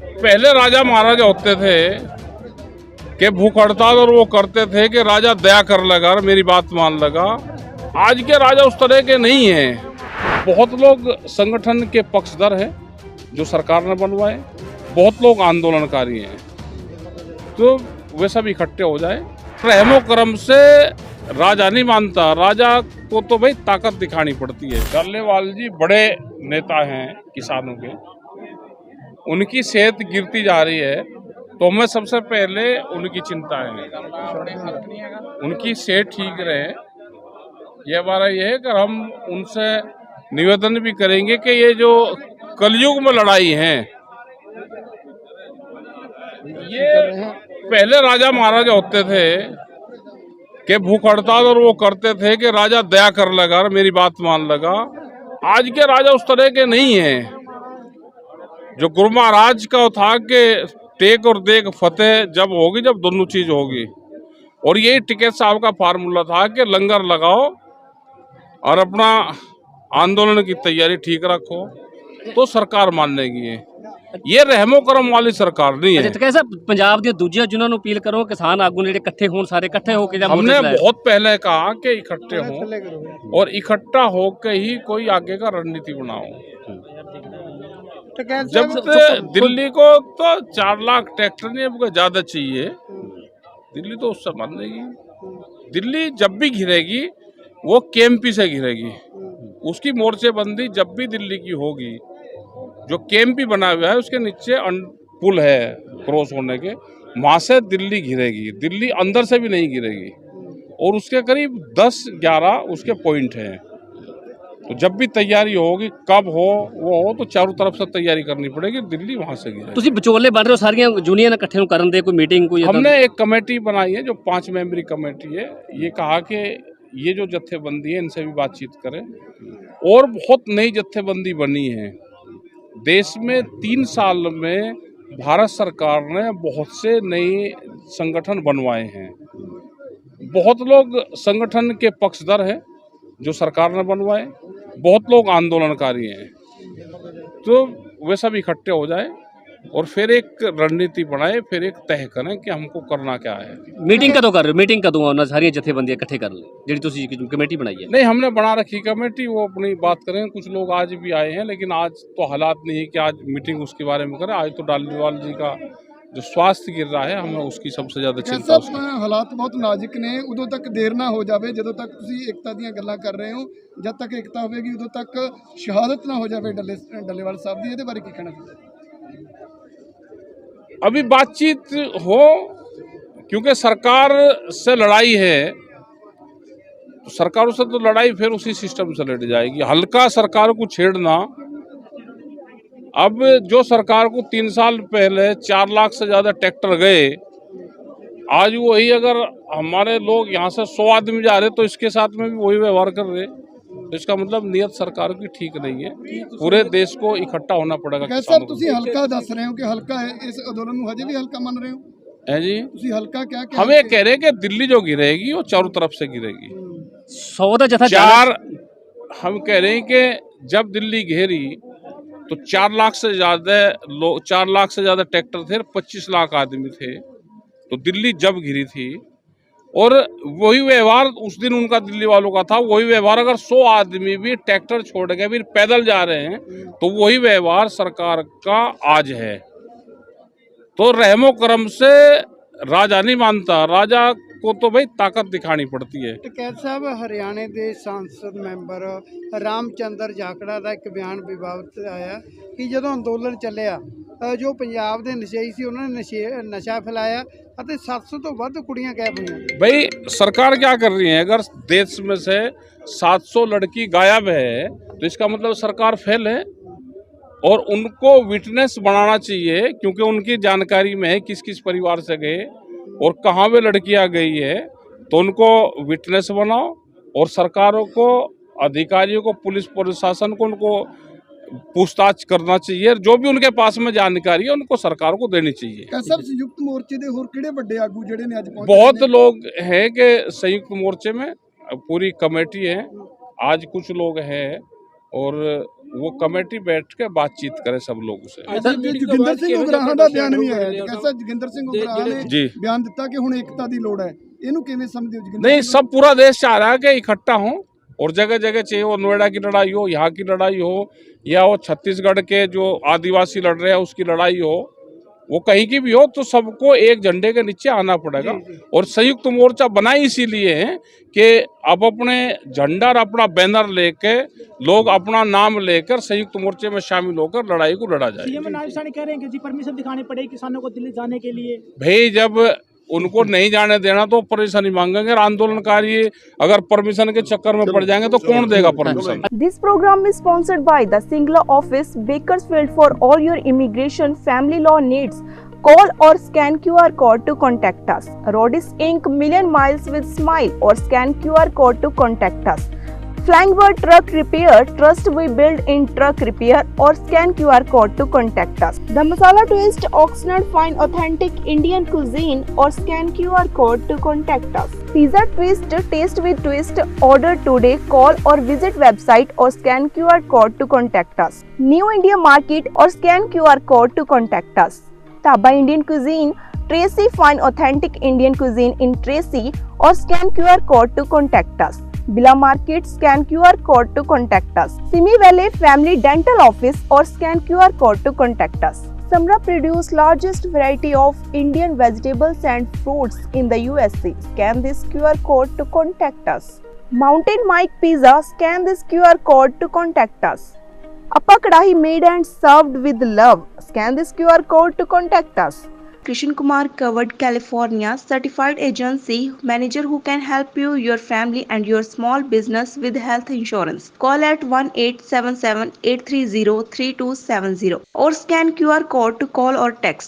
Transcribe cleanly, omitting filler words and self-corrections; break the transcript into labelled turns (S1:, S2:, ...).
S1: पहले राजा महाराजा होते थे कि भूख हड़ताल और वो करते थे कि राजा दया कर लगा और मेरी बात मान लगा। आज के राजा उस तरह के नहीं हैं। बहुत लोग संगठन के पक्षधर हैं जो सरकार ने बनवाए, बहुत लोग आंदोलनकारी हैं, तो वे सब इकट्ठे हो जाए। रहमो करम से राजा नहीं मानता, राजा को तो भाई ताकत दिखानी पड़ती है। डल्लेवाल जी बड़े नेता हैं किसानों के, उनकी सेहत गिरती जा रही है तो हमें सबसे पहले उनकी चिंता है, उनकी सेहत ठीक रहे। ये हमारा ये है कि हम उनसे निवेदन भी करेंगे कि ये जो कलयुग में लड़ाई है, ये पहले राजा महाराजा होते थे कि भूख हड़ताल और वो करते थे कि राजा दया कर लगा और मेरी बात मान लगा। आज के राजा उस तरह के नहीं हैं। जो गुरु महाराज का था कि टेक और देख फतेह जब होगी, जब दोनों चीज होगी, और यही टिकैत साहब का फार्मूला था कि लंगर लगाओ और अपना आंदोलन की तैयारी ठीक रखो तो सरकार मान लेगी। ये रहमो करम वाली सरकार नहीं है।
S2: अच्छा, कैसा पंजाब ਦੀਆਂ ਦੂਜੀਆਂ जिन्हों ਨੂੰ अपील करो किसान आगू ने इकट्ठे हों, सारे इकट्ठे होके जब
S1: हमने बहुत पहले कहा कि इकट्ठे हों और इकट्ठा होकर ही कोई आगे का रणनीति बनाओ। जब दिल्ली को तो 4 लाख ट्रैक्टर नहीं, अब ज्यादा चाहिए। दिल्ली तो उससे मान लेगी। दिल्ली जब भी घिरेगी वो केएमपी से घिरेगी। उसकी मोर्चेबंदी जब भी दिल्ली की होगी, जो केएमपी बना हुआ है उसके नीचे पुल है क्रॉस होने के, वहां से दिल्ली घिरेगी। दिल्ली अंदर से भी नहीं घिरेगी और उसके करीब 10-11 उसके पॉइंट हैं। तो जब भी तैयारी होगी, कब हो वो हो, तो चारों तरफ से तैयारी करनी पड़ेगी। दिल्ली वहां से गिरेगी।
S2: ਤੁਸੀਂ ਵਿਚੋਲੇ ਬਣ ਰਹੇ ਹੋ, ਸਾਰੀਆਂ ਯੂਨੀਅਨ ਇਕੱਠੇ ਨੂੰ ਕਰਨ ਦੇ ਕੋਈ मीटिंग कोई
S1: हमने एक कमेटी बनाई है जो 5 मेंबरी कमेटी है। ये कहा कि ये जो जत्थेबंदी है इनसे भी बातचीत करें, और बहुत नई जत्थेबंदी बनी है। देश में 3 साल में भारत सरकार ने बहुत से नए संगठन बनवाए हैं। बहुत लोग संगठन के पक्षधर हैं जो सरकार ने बनवाए, बहुत लोग आंदोलनकारी हैं, तो वे सब इकट्ठे हो जाए और फिर एक रणनीति बनाए, फिर एक तय करें कि हमको करना क्या है।
S2: मीटिंग कदों कर रहे हो? मीटिंग कदों ਉਹਨਾਂ ਸਾਰੀਆਂ ਜਥੇਬੰਦੀਆਂ ਇਕੱਠੇ ਕਰ ਲੈ ਜਿਹੜੀ ਤੁਸੀਂ ਕਮੇਟੀ बनाई है?
S1: नहीं, हमने बना रखी कमेटी, वो अपनी बात करें। कुछ लोग आज भी आए हैं, लेकिन आज तो हालात नहीं है कि आज मीटिंग उसके बारे में करें। आज तो डल्लेवाल जी का जो स्वास्थ्य गिर रहा है, हमें उसकी सबसे ज्यादा चिंता उसकी।
S3: ਹਾਲਾਤ ਬਹੁਤ ਨਾਜ਼ੁਕ ਨੇ, ਉਦੋਂ ਤੱਕ ਦੇਰ ਨਾ ਹੋ ਜਾਵੇ। ਜਦੋਂ ਤੱਕ ਤੁਸੀਂ ਏਕਤਾ ਦੀਆਂ ਗੱਲਾਂ ਕਰ ਰਹੇ ਹੋ, ਜਦ ਤੱਕ ਏਕਤਾ ਹੋਵੇਗੀ ਉਦੋਂ ਤੱਕ ਸ਼ਹਾਦਤ ਨਾ ਹੋ ਜਾਵੇ ਡੱਲੇਵਾਲ ਸਾਹਿਬ ਦੀ। ਇਹਦੇ ਬਾਰੇ ਕੀ ਕਹਿਣਾ ਚਾਹੁੰਦੇ?
S1: अभी बातचीत हो, क्योंकि सरकार से लड़ाई है, तो सरकारों से तो लड़ाई फिर उसी सिस्टम से लड़ी जाएगी। हल्का सरकार को छेड़ना, अब जो सरकार को 3 साल पहले 4 लाख से ज्यादा ट्रैक्टर गए, आज वही अगर हमारे लोग यहाँ से 100 आदमी जा रहे तो इसके साथ में भी वही व्यवहार कर रहे, तो इसका मतलब नीयत सरकार की ठीक नहीं है। पूरे देश को इकट्ठा होना पड़ेगा।
S3: कैसा ਤੁਸੀਂ ਹਲਕਾ ਦੱਸ ਰਹੇ ਹੋ ਕਿ हल्का है, इस आंदोलन ਨੂੰ ਹਜੇ ਵੀ हल्का मान रहे हो?
S1: है जी,
S3: ਤੁਸੀਂ हल्का क्या
S1: हम ये कह रहे हैं कि दिल्ली जो गिरेगी वो चारों तरफ से गिरेगी।
S2: 100 ਦਾ ਜਥਾ
S1: हम कह रहे हैं कि जब दिल्ली घेरी तो 4 लाख से ज्यादा लोग, 4 लाख से ज्यादा ट्रैक्टर थे, 25 लाख आदमी थे। तो दिल्ली जब घिरी थी, और वही व्यवहार उस दिन उनका दिल्ली वालों का था, वही व्यवहार अगर 100 आदमी भी ट्रैक्टर छोड़ के फिर पैदल जा रहे हैं तो वही व्यवहार सरकार का आज है। तो रहमो करम से राजा नहीं मानता, राजा को तो भाई ताकत दिखानी पड़ती है।
S4: ਟਕੈਤ ਸਾਹਿਬ, ਹਰਿਆਣੇ ਦੇ ਸੰਸਦ ਮੈਂਬਰ ਰਾਮਚੰਦਰ ਜਾਖੜਾ ਦਾ ਇੱਕ ਬਿਆਨ ਵਿਵਾਦਤ ਆਇਆ ਕਿ ਜਦੋਂ ਅੰਦੋਲਨ ਚੱਲਿਆ, ਜੋ ਪੰਜਾਬ ਦੇ ਨਸ਼ਈ ਸੀ ਉਹਨਾਂ ਨੇ ਨਸ਼ਾ ਫੈਲਾਇਆ ਅਤੇ 700 ਤੋਂ ਵੱਧ ਕੁੜੀਆਂ ਗਾਇਬ ਹੋਈਆਂ।
S1: भाई सरकार क्या कर रही है? अगर देश में से 700 लड़की गायब है तो इसका मतलब सरकार फेल है, और उनको विटनेस बनाना चाहिए, क्योंकि उनकी जानकारी में है किस किस परिवार से गए और कहाँ वे लड़कियां गई है। तो उनको विटनेस बनाओ, और सरकारों को, अधिकारियों को, पुलिस प्रशासन को उनको पूछताछ करना चाहिए। जो भी उनके पास में जानकारी है उनको सरकार को देनी चाहिए।
S3: कैसा संयुक्त मोर्चे ਦੇ ਹੋਰ ਕਿਹੜੇ ਵੱਡੇ ਆਗੂ ਜਿਹੜੇ ਨੇ ਅੱਜ ਪਹੁੰਚੇ?
S1: बहुत लोग हैं कि संयुक्त मोर्चे में पूरी कमेटी है, आज कुछ लोग हैं और वो कमेटी बैठ के बातचीत करे सब लोगों से।
S3: ਜੋਗਿੰਦਰ ਸਿੰਘ ਉਗਰਾਹਾਂ ਦਾ ਬਿਆਨ ਵੀ ਆਇਆ ਜੈਸਾ ਜੋਗਿੰਦਰ ਸਿੰਘ ਉਗਰਾਹਾਂ ਨੇ
S1: जी
S3: ਬਿਆਨ ਦਿੱਤਾ ਕਿ ਹੁਣ ਏਕਤਾ ਦੀ ਲੋੜ ਹੈ ਇਹਨੂੰ ਕਿਵੇਂ ਸਮਝਦੇ ਹੋ ਜੋਗਿੰਦਰ
S1: नहीं,
S3: ਸਿੰਘ?
S1: सब पूरा देश चाह रहा है कि इकट्ठा हो और जगह जगह चाहिए, वो नोएडा की लड़ाई हो, यहाँ की लड़ाई हो, या वो छत्तीसगढ़ के जो आदिवासी लड़ रहे हैं उसकी लड़ाई हो, वो कहीं की भी हो, तो सबको एक झंडे के नीचे आना पड़ेगा। और संयुक्त मोर्चा बनाई इसीलिए है कि अब अपने झंडा और अपना बैनर लेके लोग अपना नाम लेकर संयुक्त मोर्चे में शामिल होकर लड़ाई को लड़ा जाए।
S5: सीएम नायब साहब कह रहे हैं कि जी परमिशन दिखानी पड़ेगी किसानों को दिल्ली जाने के लिए।
S1: भाई जब उनको नहीं जाने देना तो परमिशन ही मांगेंगे, और आंदोलनकारी अगर परमिशन के चक्कर में पड़ जाएंगे तो कौन देगा permission.
S6: This program is sponsored by the Singla office, Bakersfield. For all your immigration family law needs, call or scan QR code to contact us. Rodis Inc. Million Miles with Smile, or scan QR code to contact us. Flying Bird Truck Repair, trust we build in truck repair, or scan QR code to contact us. The Masala Twist, Oxnard Fine Authentic Indian Cuisine, or scan QR code to contact us. Pizza Twist, taste with twist, order today, call or visit website or scan QR code to contact us. New India Market, or scan QR code to contact us. Taba Indian Cuisine, Tracy Fine Authentic Indian Cuisine in Tracy, or scan QR code to contact us. Bila Market, scan QR code to contact us. Simi Valley Family Dental Office, or scan QR code to contact us. Samra produce largest variety of Indian vegetables and fruits in the USA. Scan this QR code to contact us. Mountain Mike Pizza, scan this QR code to contact us. Appa Kadahi made and served with love. Scan this QR code to contact us. Krishan Kumar Covered California, certified agency manager who can help you, your family and your small business with health insurance. Call at 1-877-830-3270 or scan QR code to call or text.